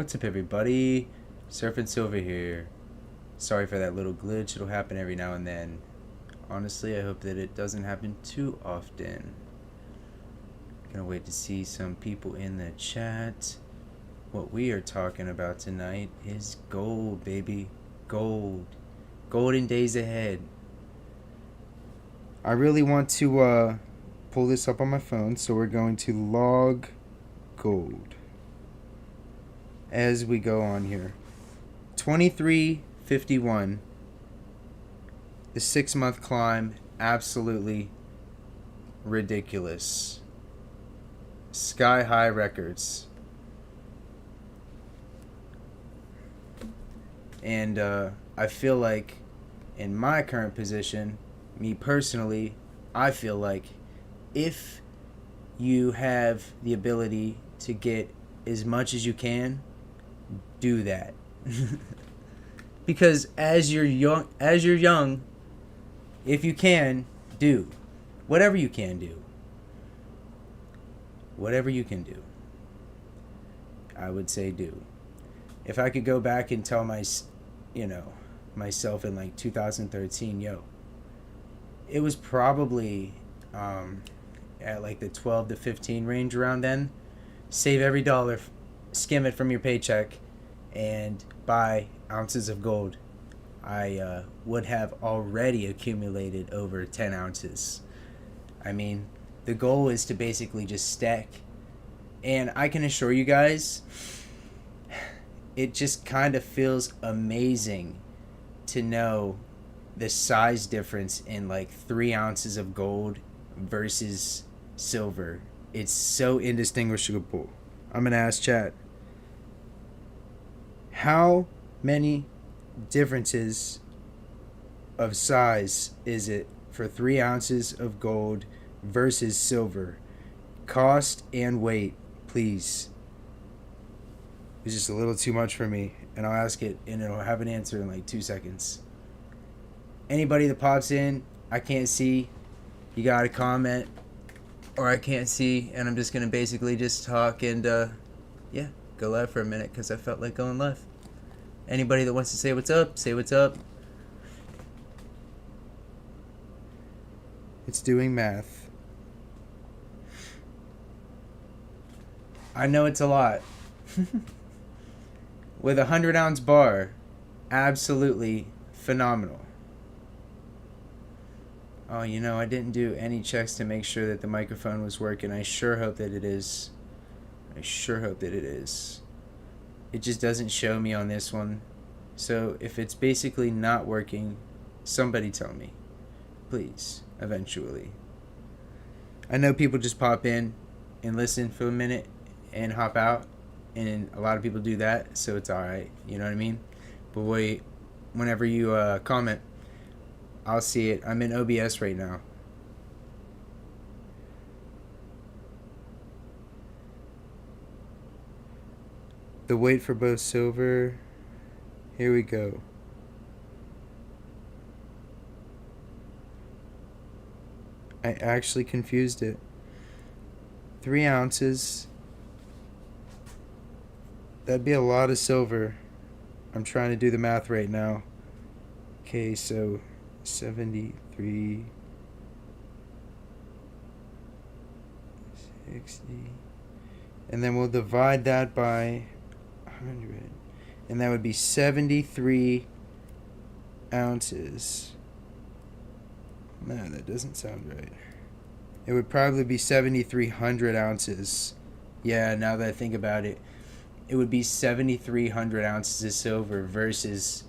What's up, everybody? Surfin Silver here. Sorry for that little glitch. It'll happen every now and then. Honestly, I hope that it doesn't happen too often. Gonna wait to see some people in the chat. What we are talking about tonight is gold, baby. Gold. Golden days ahead. I really want to pull this up on my phone, so we're going to log gold as we go on here. 2351. The 6-month climb, absolutely ridiculous. Sky high records. And I feel like in my current position, me personally, I feel like if you have the ability to get as much as you can, do that. Because as you're young, if you can, do whatever you can do. Whatever you can do, I would say do. If I could go back and tell myself in like 2013, it was probably at like the 12 to 15 range around then. Save every dollar, skim it from your paycheck, and buy ounces of gold. I would have already accumulated over 10 ounces. I mean, the goal is to basically just stack. And I can assure you guys, it just kind of feels amazing to know the size difference in like 3 ounces of gold versus silver. It's so indistinguishable. I'm going to ask chat, how many differences of size is it for 3 ounces of gold versus silver? Cost and weight, please. It's just a little too much for me, and I'll ask it and it'll have an answer in like 2 seconds. Anybody that pops in, I can't see, you got a comment, or I can't see, and I'm just gonna basically just talk and go live for a minute because I felt like going live. Anybody that wants to say what's up, say what's up. It's doing math. I know it's a lot. With a 100-ounce bar, absolutely phenomenal. Oh, I didn't do any checks to make sure that the microphone was working. I sure hope that it is. It just doesn't show me on this one. So if it's basically not working, somebody tell me. Please, eventually. I know people just pop in and listen for a minute and hop out. And a lot of people do that, so it's alright. You know what I mean? But wait, whenever you comment, I'll see it. I'm in OBS right now. The weight for both silver. Here we go. I actually confused it. 3 ounces. That'd be a lot of silver. I'm trying to do the math right now. Okay, so 73, 60, and then we'll divide that by 100, and that would be 73 ounces. No, that doesn't sound right. It would probably be 7,300 ounces. Yeah, now that I think about it, it would be 7,300 ounces of silver versus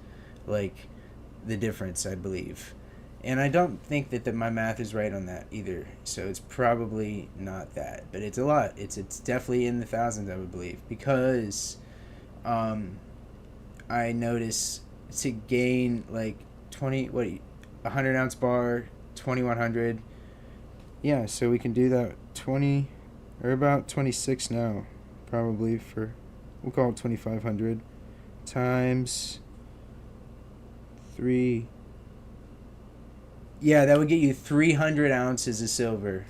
like the difference, I believe. And I don't think that my math is right on that either. So it's probably not that, but it's a lot. It's definitely in the thousands, I would believe, because I notice to gain like 100-ounce bar, 2,100. Yeah, so we can do that 20 or about 26 now, probably for. We'll call it 2,500 times 3. Yeah, that would get you 300 ounces of silver.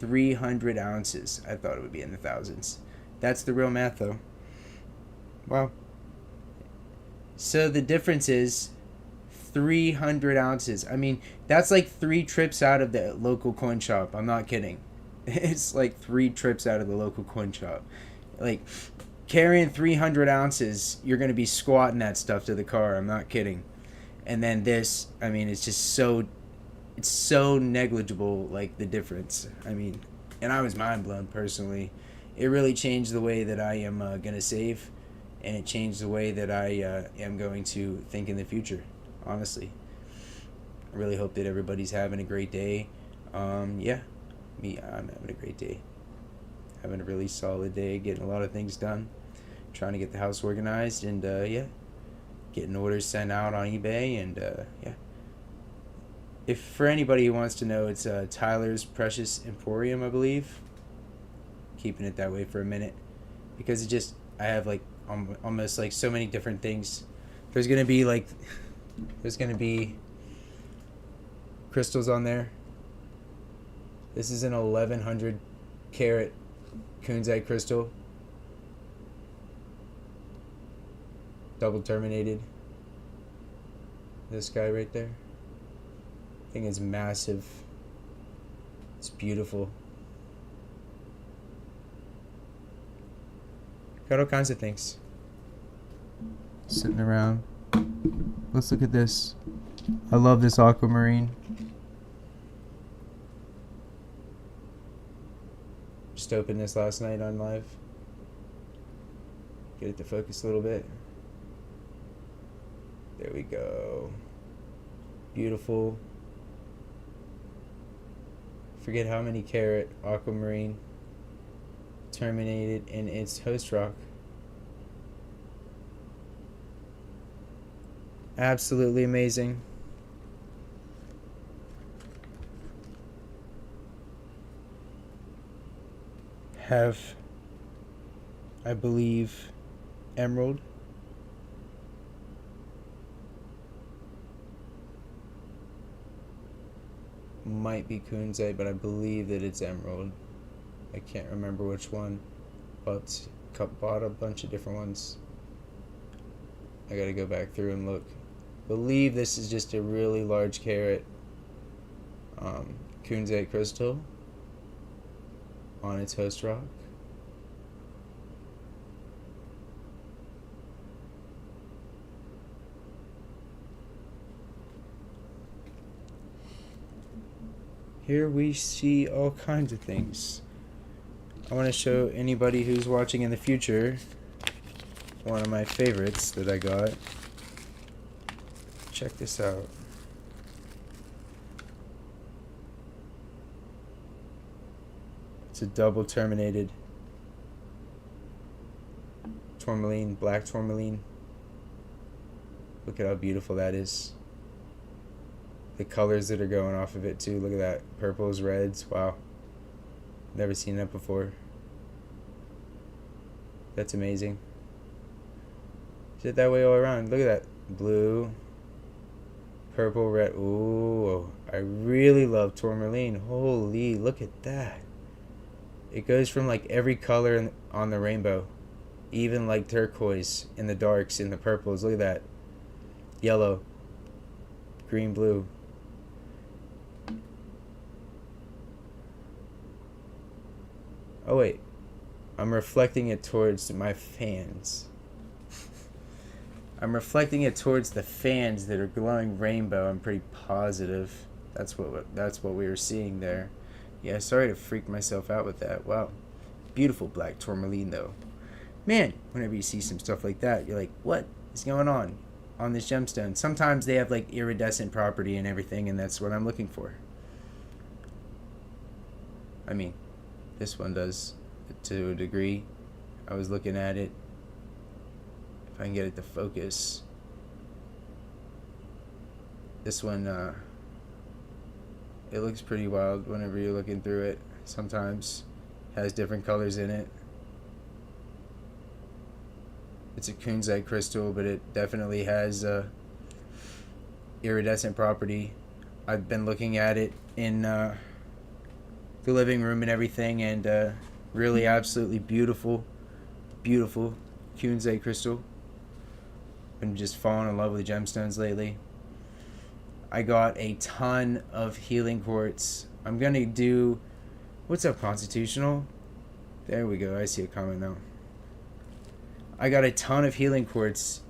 300 ounces. I thought it would be in the thousands. That's the real math, though. Wow. So the difference is 300 ounces. I mean, that's like 3 trips out of the local coin shop. I'm not kidding. It's like 3 trips out of the local coin shop. Like, carrying 300 ounces, you're going to be squatting that stuff to the car. I'm not kidding. And then this, I mean, it's just it's so negligible, like, the difference. I mean, and I was mind blown personally. It really changed the way that I am going to save, and it changed the way that I am going to think in the future, honestly. I really hope that everybody's having a great day. Yeah, I'm having a great day. Having a really solid day, getting a lot of things done, trying to get the house organized, and yeah, getting orders sent out on eBay, and yeah. If for anybody who wants to know, it's Tyler's Precious Emporium, I believe. Keeping it that way for a minute, because I have like almost like so many different things. There's gonna be crystals on there. This is an 1100 carat kunzite crystal, double terminated. This guy right there. Thing is massive. It's beautiful. Got all kinds of things sitting around. Let's look at this. I love this aquamarine. Just opened this last night on live. Get it to focus a little bit. There we go. Beautiful. Forget how many carat aquamarine, terminated in its host rock. Absolutely amazing. Have, I believe, emerald. Might be kunzite, but I believe that it's emerald. I can't remember which one, but bought a bunch of different ones. I gotta go back through and look. Believe this is just a really large carat kunzite crystal on its host rock. Here we see all kinds of things. I want to show anybody who's watching in the future one of my favorites that I got. Check this out. It's a double terminated tourmaline, black tourmaline. Look at how beautiful that is. The colors that are going off of it too. Look at that. Purples, reds. Wow. Never seen that before. That's amazing. Is it that way all around? Look at that. Blue, purple, red. Ooh, I really love tourmaline. Holy, look at that. It goes from like every color on the rainbow. Even like turquoise in the darks, in the purples. Look at that. Yellow, green, blue. Oh wait, I'm reflecting it towards my fans. I'm reflecting it towards the fans that are glowing rainbow. I'm pretty positive that's what we were seeing there. Yeah, sorry to freak myself out with that. Wow, beautiful black tourmaline though. Man, whenever you see some stuff like that, you're like, what is going on this gemstone? Sometimes they have like iridescent property and everything, and that's what I'm looking for. I mean, this one does to a degree. I was looking at it. If I can get it to focus. This one, it looks pretty wild whenever you're looking through it. Sometimes has different colors in it. It's a kunzite crystal, but it definitely has iridescent property. I've been looking at it in the living room and everything, and really absolutely beautiful. Beautiful. Kunzite crystal. Been just falling in love with gemstones lately. I got a ton of healing quartz. I'm gonna do. What's up, Constitutional? There we go. I see a comment now. I got a ton of healing quartz,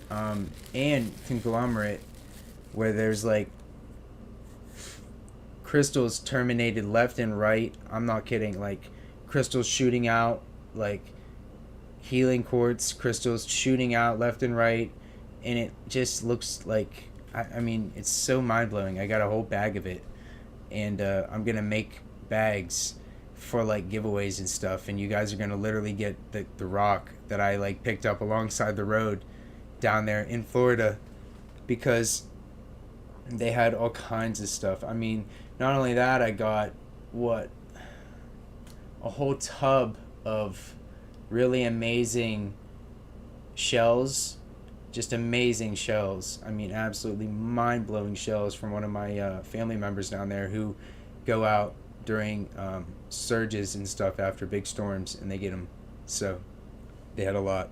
and conglomerate, where there's like crystals terminated left and right. I'm not kidding. Like crystals shooting out, like healing quartz crystals shooting out left and right, and it just looks like. I mean, it's so mind-blowing. I got a whole bag of it, and I'm going to make bags for, like, giveaways and stuff, and you guys are going to literally get the rock that I, like, picked up alongside the road down there in Florida, because they had all kinds of stuff. I mean, not only that, I got, a whole tub of really amazing shells. Just amazing shells. I mean, absolutely mind-blowing shells from one of my family members down there who go out during surges and stuff after big storms, and they get them. So, they had a lot.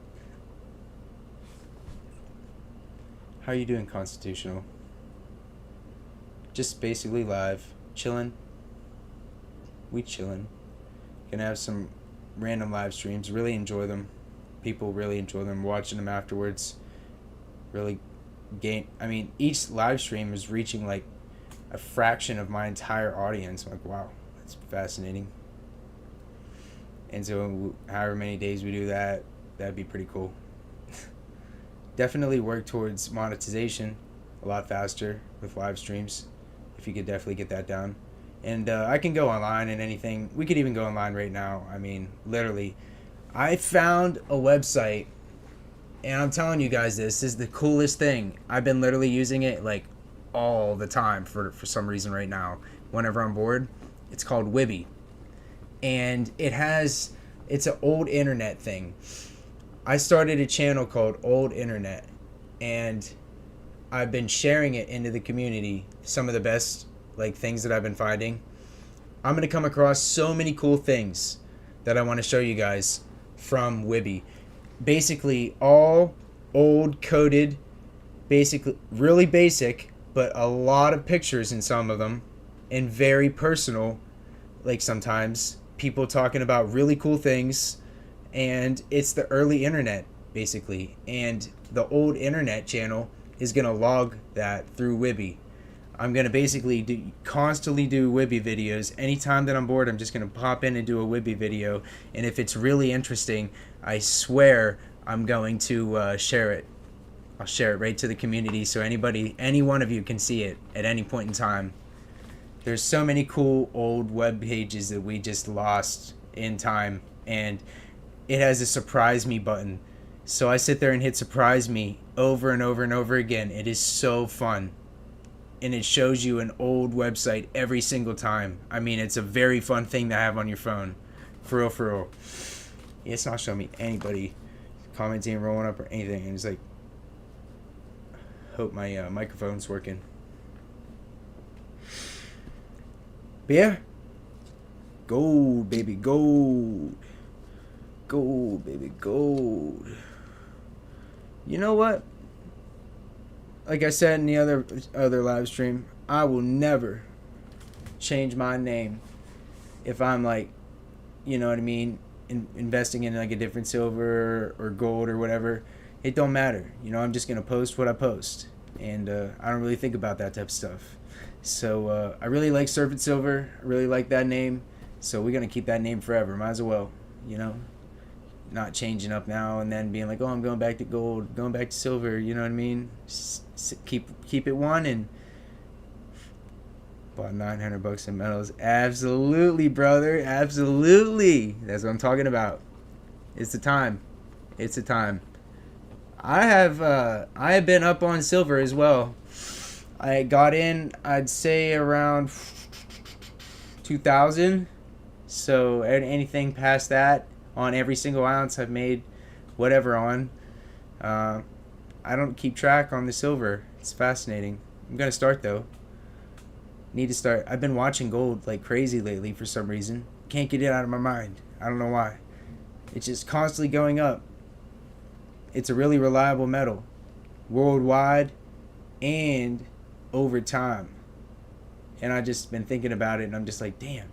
How are you doing, Constitutional? Just basically live. Chilling. We chilling. Gonna have some random live streams. Really enjoy them. People really enjoy them. Watching them afterwards. Really I mean, each live stream is reaching like a fraction of my entire audience. I'm like, wow, that's fascinating. And so however many days we do that, that'd be pretty cool. Definitely work towards monetization a lot faster with live streams, if you could definitely get that down. And I can go online and anything. We could even go online right now. I mean, literally. I found a website. And I'm telling you guys, this is the coolest thing. I've been literally using it like all the time for some reason right now. Whenever I'm bored, it's called Wibby. And it's an old internet thing. I started a channel called Old Internet. And I've been sharing it into the community. Some of the best like things that I've been finding. I'm going to come across so many cool things that I want to show you guys from Wibby. Basically all old coded, basically really basic, but a lot of pictures in some of them, and very personal, like sometimes people talking about really cool things. And it's the early internet basically, and the Old Internet channel is going to log that through Wibby. I'm going to basically constantly do Wibby videos. Anytime that I'm bored, I'm just going to pop in and do a Wibby video. And if it's really interesting, I swear I'm going to share it. I'll share it right to the community so any one of you can see it at any point in time. There's so many cool old web pages that we just lost in time. And it has a surprise me button. So I sit there and hit surprise me over and over and over again. It is so fun. And it shows you an old website every single time. I mean, it's a very fun thing to have on your phone. For real, for real. It's not showing me anybody commenting, rolling up, or anything. And it's like, hope my microphone's working. But yeah. Gold, baby, gold. Gold, baby, gold. You know what? Like I said in the other live stream, I will never change my name if I'm like, you know what I mean, investing in like a different silver or gold or whatever. It don't matter. You know, I'm just going to post what I post. And I don't really think about that type of stuff. So I really like Surfin Silver. I really like that name. So we're going to keep that name forever. Might as well, you know. Not changing up now and then being like, oh, I'm going back to gold, going back to silver, you know what I mean? Keep it one. And bought $900 in metals. Absolutely, brother, absolutely. That's what I'm talking about. It's the time. It's the time. I have been up on silver as well. I got in, I'd say around 2000. So anything past that, on every single ounce I've made whatever on. I don't keep track on the silver. It's fascinating. I'm going to start though. Need to start. I've been watching gold like crazy lately for some reason. Can't get it out of my mind. I don't know why. It's just constantly going up. It's a really reliable metal worldwide and over time. And I just been thinking about it, and I'm just like, damn,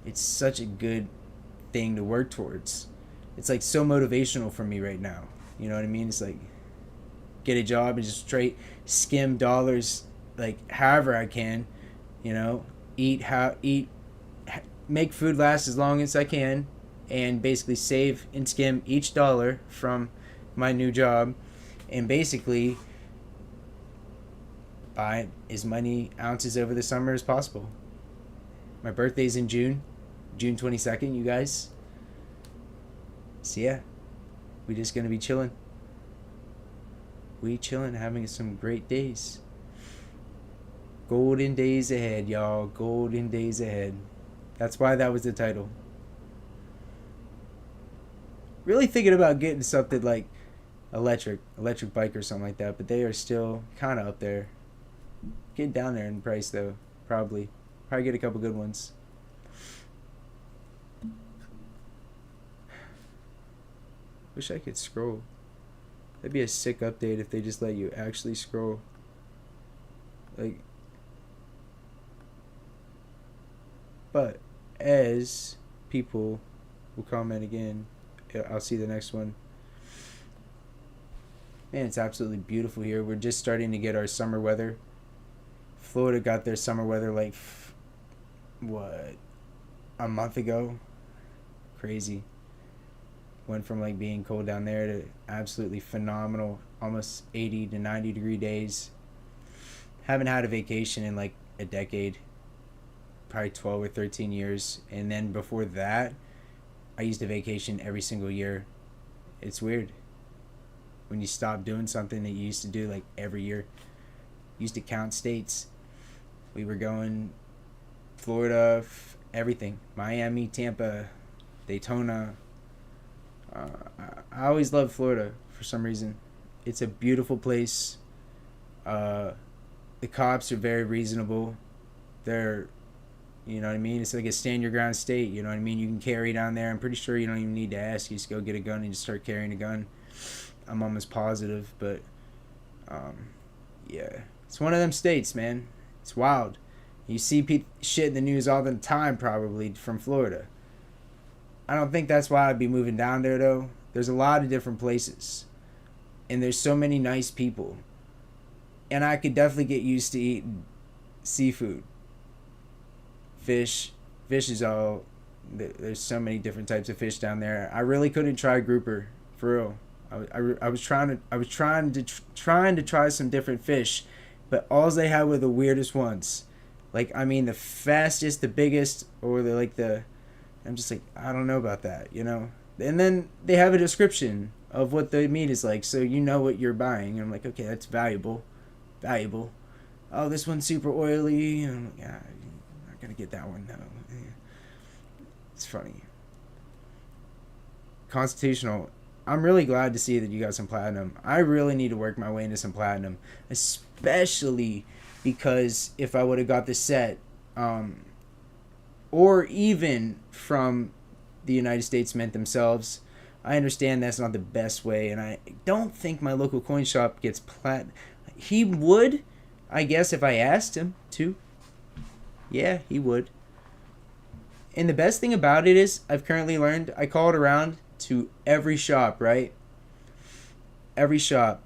it's such a good thing to work towards. It's like so motivational for me right now. You know what I mean? It's like get a job and just straight skim dollars, like however I can, you know, make food last as long as I can, and basically save and skim each dollar from my new job, and basically buy as many ounces over the summer as possible. My birthday's in June 22nd, you guys. So yeah, we just gonna be chilling. We chilling, having some great days. Golden days ahead, y'all. Golden days ahead. That's why that was the title. Really thinking about getting something like electric bike or something like that, but they are still kind of up there. Get down there in price though, probably get a couple good ones. Wish I could scroll. That'd be a sick update if they just let you actually scroll. Like, but as people will comment again, I'll see the next one. Man, it's absolutely beautiful here. We're just starting to get our summer weather. Florida got their summer weather like, what, a month ago? Crazy. Went from like being cold down there to absolutely phenomenal, almost 80 to 90 degree days. Haven't had a vacation in like a decade, probably 12 or 13 years. And then before that, I used a vacation every single year. It's weird when you stop doing something that you used to do like every year. Used to count states. We were going Florida, everything. Miami, Tampa, Daytona. I always loved Florida for some reason. It's a beautiful place. The cops are very reasonable. They're, you know what I mean? It's like a stand your ground state, you know what I mean? You can carry down there. I'm pretty sure you don't even need to ask. You just go get a gun and just start carrying a gun. I'm almost positive, but yeah. It's one of them states, man. It's wild. You see shit in the news all the time, probably, from Florida. I don't think that's why I'd be moving down there, though. There's a lot of different places. And there's so many nice people. And I could definitely get used to eating seafood. Fish. Fish is all... There's so many different types of fish down there. I really couldn't try grouper, for real. I was trying to try some different fish, but all they had were the weirdest ones. Like, I mean, the fastest, the biggest, or I'm just like, I don't know about that, you know? And then they have a description of what the meat is like, so you know what you're buying. And I'm like, okay, that's valuable. Oh, this one's super oily. And I'm like, yeah, I'm not gonna get that one, though. It's funny. Constitutional. I'm really glad to see that you got some platinum. I really need to work my way into some platinum, especially because if I would have got the set, or even from the United States Mint themselves, I understand that's not the best way, and I don't think my local coin shop gets platinum. He would, I guess, if I asked him to. Yeah, he would. And the best thing about it is, I've currently learned, I called around to every shop, right? Every shop.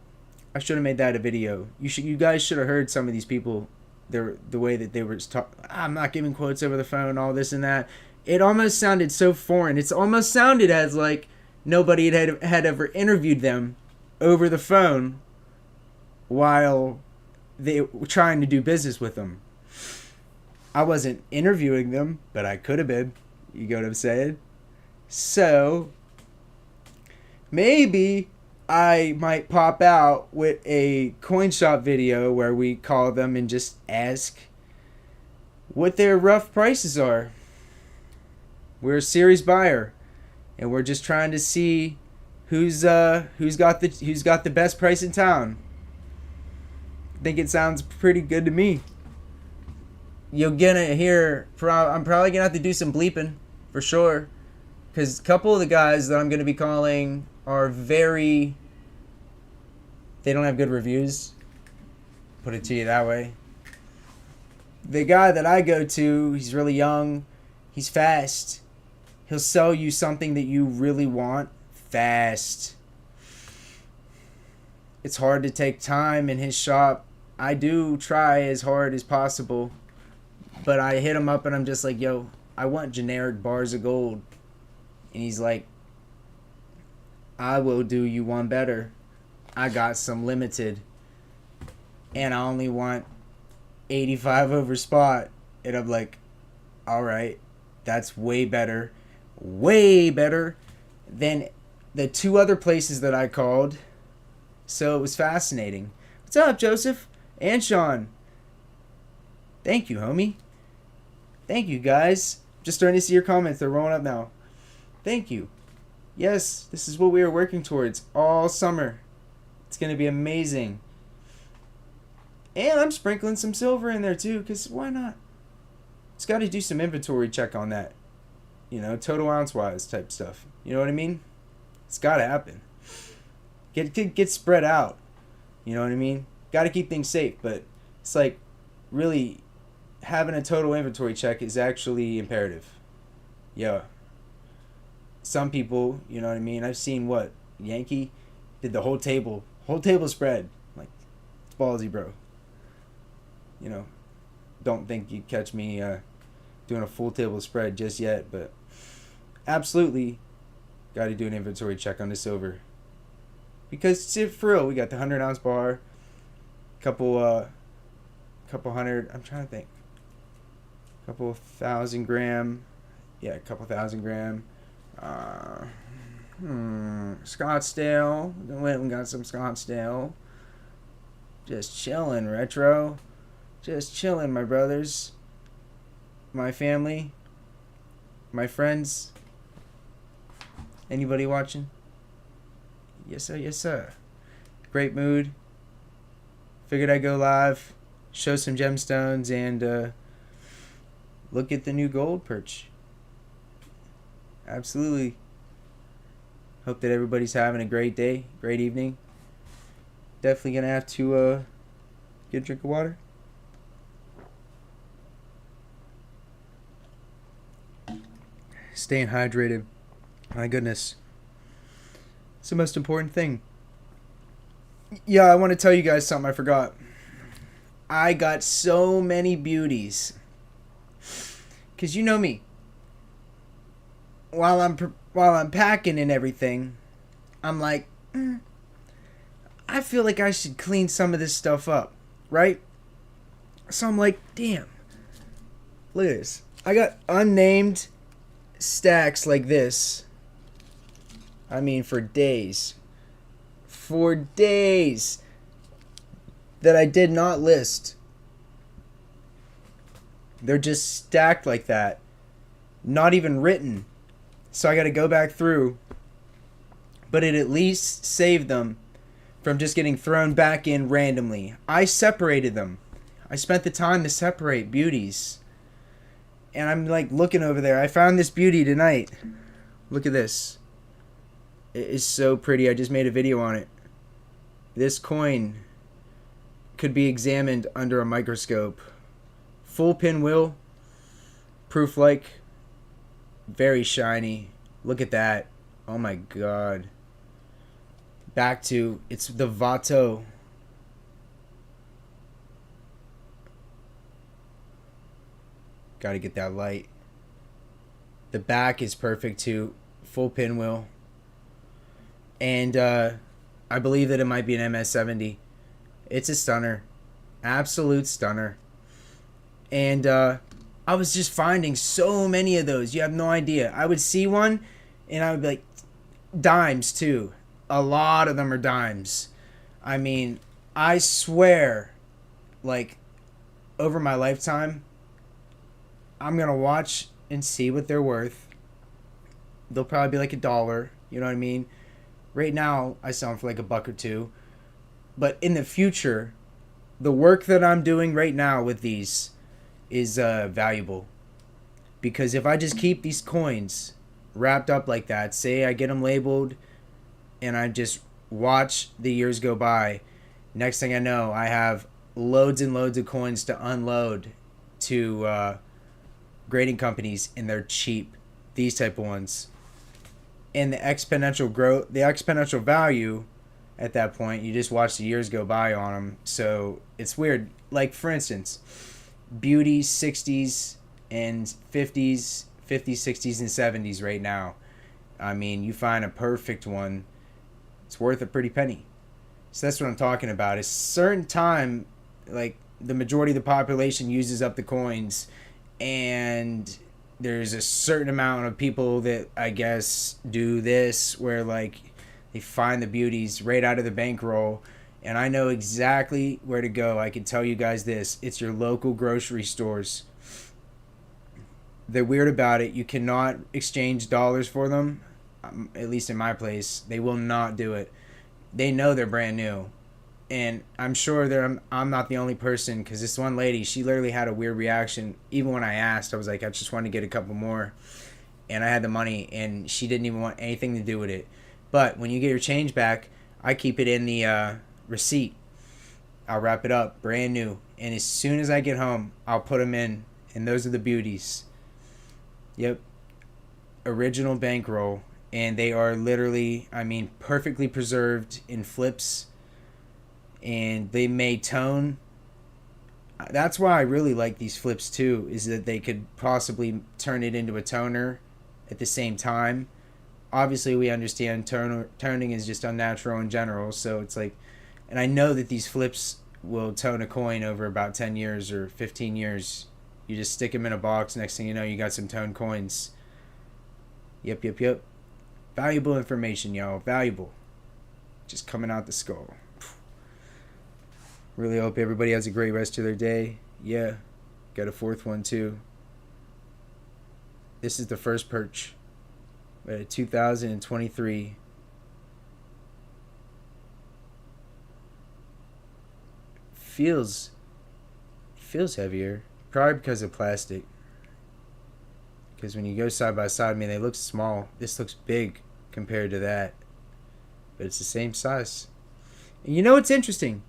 I should have made that a video. You guys should have heard some of these people, the way that they were talking. I'm not giving quotes over the phone, all this and that. It almost sounded so foreign. It's almost sounded as like nobody had ever interviewed them over the phone while they were trying to do business with them. I wasn't interviewing them, but I could have been. You get what I'm saying? So maybe I might pop out with a coin shop video where we call them and just ask what their rough prices are. We're a series buyer, and we're just trying to see who's got the best price in town. I think it sounds pretty good to me. You're gonna hear. I'm probably gonna have to do some bleeping for sure, because a couple of the guys that I'm gonna be calling are very They don't have good reviews. Put it to you that way. The guy that I go to, he's really young. He's fast. He'll sell you something that you really want fast. It's hard to take time in his shop. I do try as hard as possible. But I hit him up and I'm just like, yo, I want generic bars of gold. And he's like, I will do you one better. I got some limited. And I only want 85 over spot. And I'm like, alright, that's way better than the two other places that I called. So it was fascinating. What's up, Joseph and Sean? Thank you, homie. Thank you, guys. Just starting to see your comments. They're rolling up now. Thank you. Yes, this is what we are working towards all summer. It's going to be amazing. And I'm sprinkling some silver in there too, because why not? It's got to do some inventory check on that. You know, total ounce wise type stuff. You know what I mean? It's got to happen. Get spread out. You know what I mean? Got to keep things safe, but it's like really having a total inventory check is actually imperative. Yeah. Some people, you know what I mean? I've seen what? Yankee did the whole table spread. Like, it's ballsy, bro. You know, don't think you'd catch me doing a full table spread just yet, but absolutely got to do an inventory check on the silver. Because for real, we got the 100-ounce bar, couple hundred, I'm trying to think, couple 1,000 gram, yeah, couple 1,000 gram, Scottsdale, went and got some Scottsdale, just chilling, retro, just chilling, my brothers, my family, my friends, anybody watching? Yes, sir. Yes, sir. Great mood. Figured I'd go live, show some gemstones, and look at the new gold perch. Absolutely. Hope that everybody's having a great day, great evening. Definitely going to have to get a drink of water. Staying hydrated. My goodness. It's the most important thing. Yeah, I want to tell you guys something I forgot. I got so many beauties. Because you know me. While I'm packing and everything, I'm like, I feel like I should clean some of this stuff up, right? So I'm like, damn. Look at this. I got unnamed stacks like this. I mean, for days. For days. That I did not list. They're just stacked like that. Not even written. So I got to go back through. But it at least saved them from just getting thrown back in randomly. I separated them. I spent the time to separate beauties. And I'm like looking over there. I found this beauty tonight. Look at this. It is so pretty. I just made a video on it. This coin could be examined under a microscope. Full pinwheel. Proof like. Very shiny. Look at that. Oh my god. Back to, it's the Vato. Gotta get that light. The back is perfect too. Full pinwheel. And I believe that it might be an MS-70. It's a stunner. Absolute stunner. And I was just finding so many of those. You have no idea. I would see one and I would be like, dimes too. A lot of them are dimes. I mean, I swear, like, over my lifetime, I'm going to watch and see what they're worth. They'll probably be like $1. You know what I mean? Right now, I sell them for like $1 or $2. But in the future, the work that I'm doing right now with these is valuable. Because if I just keep these coins wrapped up like that, say I get them labeled and I just watch the years go by, Next thing I know, I have loads and loads of coins to unload to grading companies, and they're cheap. These type of ones. And the exponential growth, the exponential value at that point, you just watch the years go by on them. So it's weird. Like, for instance, beauty 60s and 50s, 50s, 60s, and 70s right now. I mean, you find a perfect one, it's worth a pretty penny. So that's what I'm talking about. It's certain time, like the majority of the population uses up the coins, and there's a certain amount of people that I guess do this where like they find the beauties right out of the bankroll. And I know exactly where to go. I can tell you guys this. It's your local grocery stores. They're weird about it. You cannot exchange dollars for them. At least in my place, they will not do it. They know they're brand new. And I'm sure I'm not the only person, because this one lady, she literally had a weird reaction. Even when I asked, I was like, I just want to get a couple more. And I had the money, and she didn't even want anything to do with it. But when you get your change back, I keep it in the receipt. I'll wrap it up, brand new. And as soon as I get home, I'll put them in. And those are the beauties. Yep. Original bankroll. And they are literally, I mean, perfectly preserved in flips. And they may tone. That's why I really like these flips too, is that they could possibly turn it into a toner at the same time. Obviously, we understand toning is just unnatural in general, so it's like, and I know that these flips will tone a coin over about 10 years or 15 years. You just stick them in a box, next thing you know, you got some toned coins. Yep. Valuable information, y'all. Valuable. Just coming out the skull. Really hope everybody has a great rest of their day. Yeah, got a fourth one too. This is the first perch. 2023. Feels heavier. Probably because of plastic. Because when you go side by side, I mean, they look small. This looks big compared to that. But it's the same size. And you know what's interesting?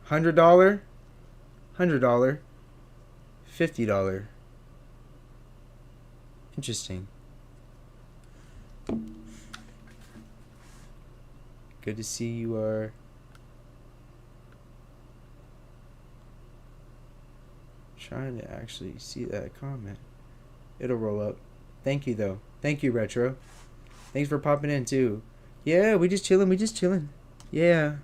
$100, $100, $50. Interesting. Good to see you are trying to actually see that comment. It'll roll up. Thank you, though. Thank you, Retro. Thanks for popping in, too. Yeah, we just chilling. Yeah.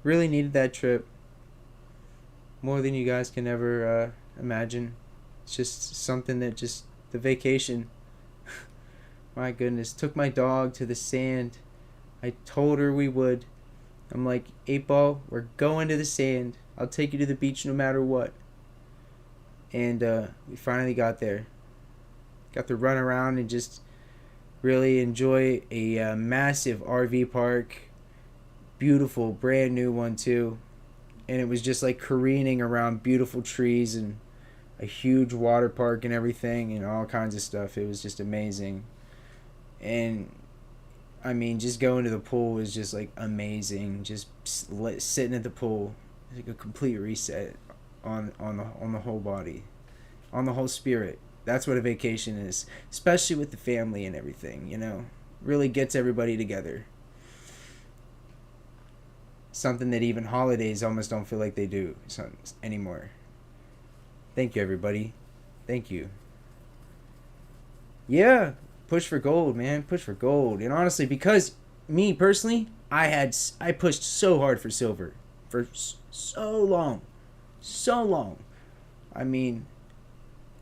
Really needed that trip. More than you guys can ever imagine. It's just something that just... The vacation. My goodness. Took my dog to the sand. I told her we would. I'm like, 8-Ball, we're going to the sand. I'll take you to the beach no matter what. And we finally got there. Got to run around and just really enjoy a massive RV park. Beautiful, brand new one too. And it was just like careening around beautiful trees and a huge water park and everything and all kinds of stuff. It was just amazing. And I mean, just going to the pool was just like amazing. Just sitting at the pool, like a complete reset on the whole body, on the whole spirit. That's what a vacation is, especially with the family and everything. You know, really gets everybody together. Something that even holidays almost don't feel like they do anymore. Thank you, everybody. Thank you. Yeah, push for gold, man. Push for gold. And honestly, because me personally, I pushed so hard for silver for so long. I mean,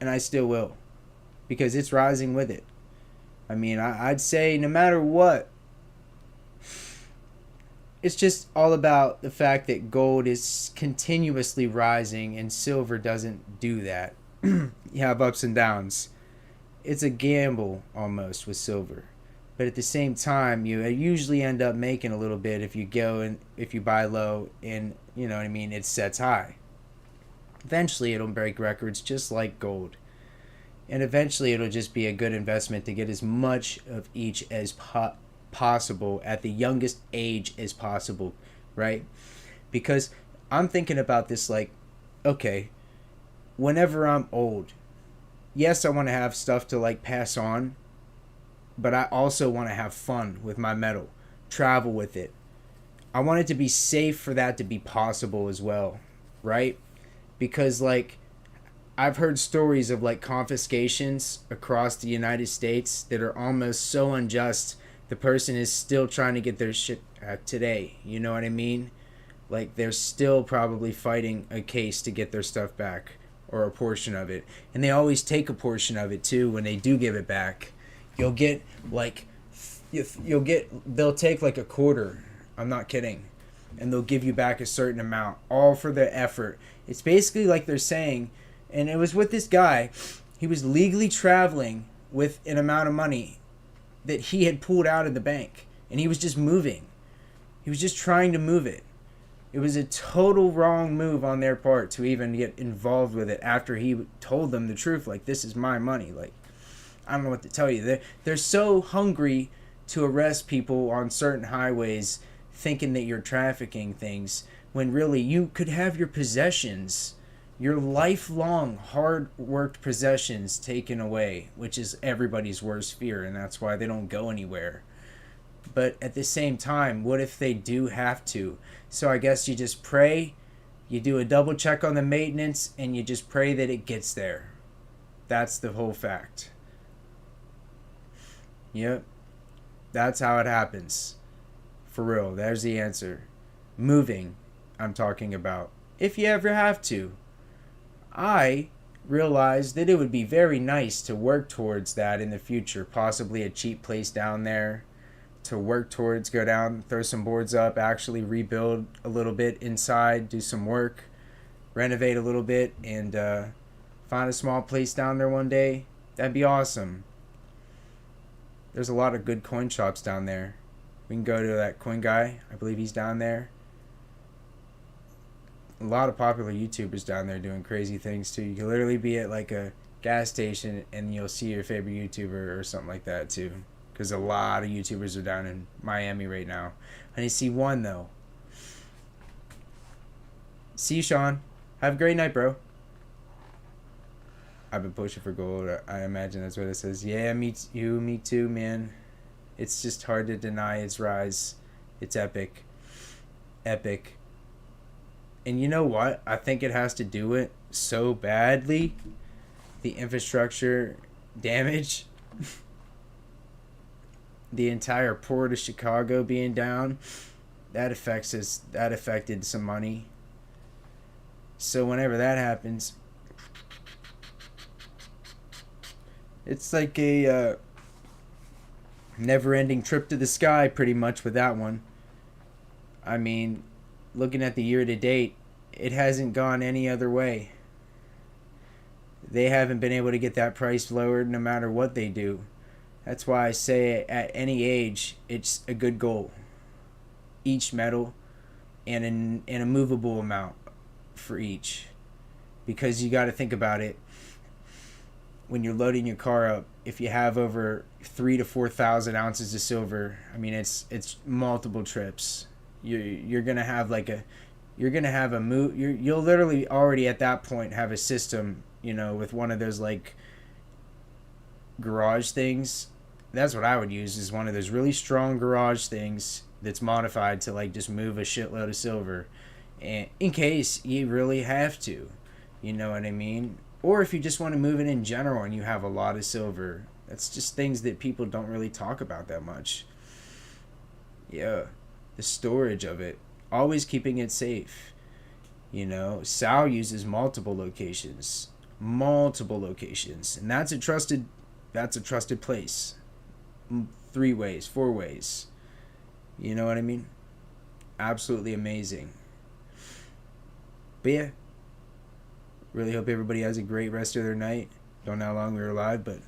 and I still will, because it's rising with it. I mean, I'd say no matter what, it's just all about the fact that gold is continuously rising and silver doesn't do that. You have ups and downs. It's a gamble almost with silver. But at the same time, you usually end up making a little bit if you go and if you buy low and, you know what I mean, it sets high. Eventually it'll break records just like gold. And eventually it'll just be a good investment to get as much of each as possible at the youngest age as possible, right? Because I'm thinking about this like, okay, whenever I'm old, yes, I want to have stuff to like pass on, but I also want to have fun with my metal, travel with it. I want it to be safe for that to be possible as well, right? Because like I've heard stories of like confiscations across the United States that are almost so unjust. The person is still trying to get their shit today. You know what I mean? Like they're still probably fighting a case to get their stuff back or a portion of it. And they always take a portion of it too when they do give it back. You'll get like they'll take like a quarter. I'm not kidding. And they'll give you back a certain amount all for the effort. It's basically like they're saying, and it was with this guy, he was legally traveling with an amount of money that he had pulled out of the bank, and he was just moving. He was just trying to move it. It was a total wrong move on their part to even get involved with it after he told them the truth. Like, this is my money. Like, I don't know what to tell you. They're so hungry to arrest people on certain highways thinking that you're trafficking things when really you could have your possessions, your lifelong hard-worked possessions taken away, which is everybody's worst fear, and that's why they don't go anywhere. But at the same time, what if they do have to? So I guess you just pray, you do a double check on the maintenance, and you just pray that it gets there. That's the whole fact. Yep. That's how it happens. For real, there's the answer. Moving, I'm talking about. If you ever have to. I realized that it would be very nice to work towards that in the future. Possibly a cheap place down there to work towards, go down, throw some boards up, actually rebuild a little bit inside, do some work, renovate a little bit, and find a small place down there one day. That'd be awesome. There's a lot of good coin shops down there. We can go to that coin guy. I believe he's down there. A lot of popular YouTubers down there doing crazy things too. You can literally be at like a gas station and you'll see your favorite YouTuber or something like that too. Because a lot of YouTubers are down in Miami right now. I need to see one though. See you, Sean. Have a great night, bro. I've been pushing for gold. I imagine that's what it says. Yeah, me too, man. It's just hard to deny its rise. It's epic. Epic. And you know what? I think it has to do it so badly. The infrastructure damage. The entire port of Chicago being down. That affected some money. So whenever that happens, it's like a never-ending trip to the sky pretty much with that one. I mean, looking at the year to date, it hasn't gone any other way. They haven't been able to get that price lowered no matter what they do. That's why I say at any age, it's a good goal. Each metal and a movable amount for each. Because you got to think about it. When you're loading your car up, if you have over 3,000 to 4,000 ounces of silver, I mean, it's multiple trips. You're gonna have you'll literally already at that point have a system, with one of those like garage things. That's what I would use, is one of those really strong garage things that's modified to like just move a shitload of silver, and in case you really have to, you know what I mean? Or if you just want to move it in general and you have a lot of silver. That's just things that people don't really talk about that much. Yeah. The storage of it. Always keeping it safe. Sal uses multiple locations. And that's a trusted place. 3 ways, 4 ways. You know what I mean? Absolutely amazing. But yeah. Really hope everybody has a great rest of their night. Don't know how long we were live, but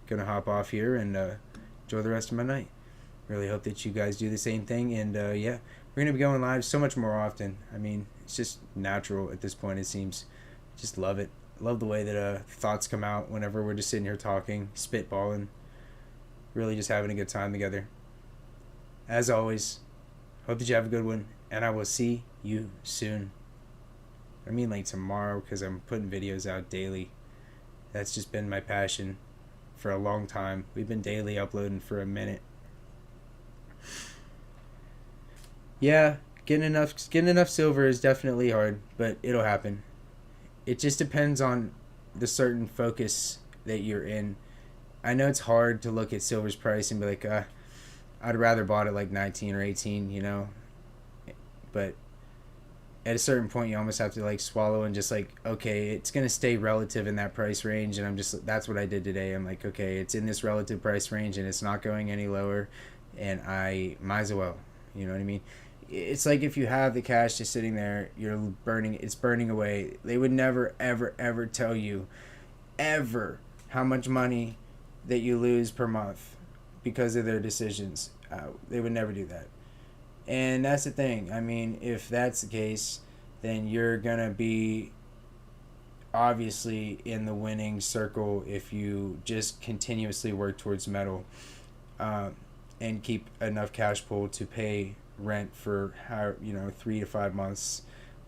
gonna hop off here and enjoy the rest of my night. Really hope that you guys do the same thing. And yeah, we're gonna be going live so much more often. I mean, it's just natural at this point, it seems. Just love it. Love the way that thoughts come out whenever we're just sitting here talking, spitballing, really just having a good time together. As always, hope that you have a good one. and I will see you soon. I mean, like tomorrow, because I'm putting videos out daily. That's just been my passion for a long time. We've been daily uploading for a minute. Yeah, getting enough silver is definitely hard, but it'll happen. It just depends on the certain focus that you're in. I know it's hard to look at silver's price and be like, I'd rather bought it like 19 or 18, but at a certain point you almost have to like swallow and just like, okay, it's going to stay relative in that price range, and that's what I did today. I'm like, okay, it's in this relative price range and it's not going any lower, and I might as well, you know what I mean? It's like if you have the cash just sitting there, it's burning away. They would never ever ever tell you ever how much money that you lose per month because of their decisions. They would never do that. And that's the thing. I mean, if that's the case, then you're going to be obviously in the winning circle if you just continuously work towards metal, uh, and keep enough cash pool to pay rent for 3 to 5 months.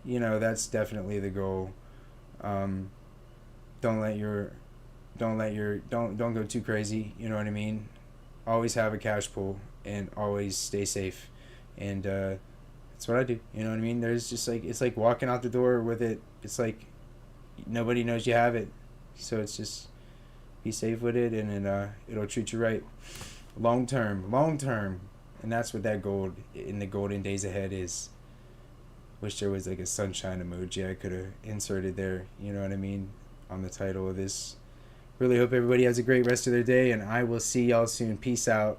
That's definitely the goal. Um, don't let your don't go too crazy. You know what I mean? Always have a cash pool and always stay safe, and that's what I do. You know what I mean? There's just like, it's like walking out the door with it. It's like nobody knows you have it, so it's just be safe with it, and it'll treat you right, long term, and that's what that gold in the golden days ahead is. Wish there was like a sunshine emoji I could have inserted there. You know what I mean? On the title of this. Really hope everybody has a great rest of their day, and I will see y'all soon. Peace out.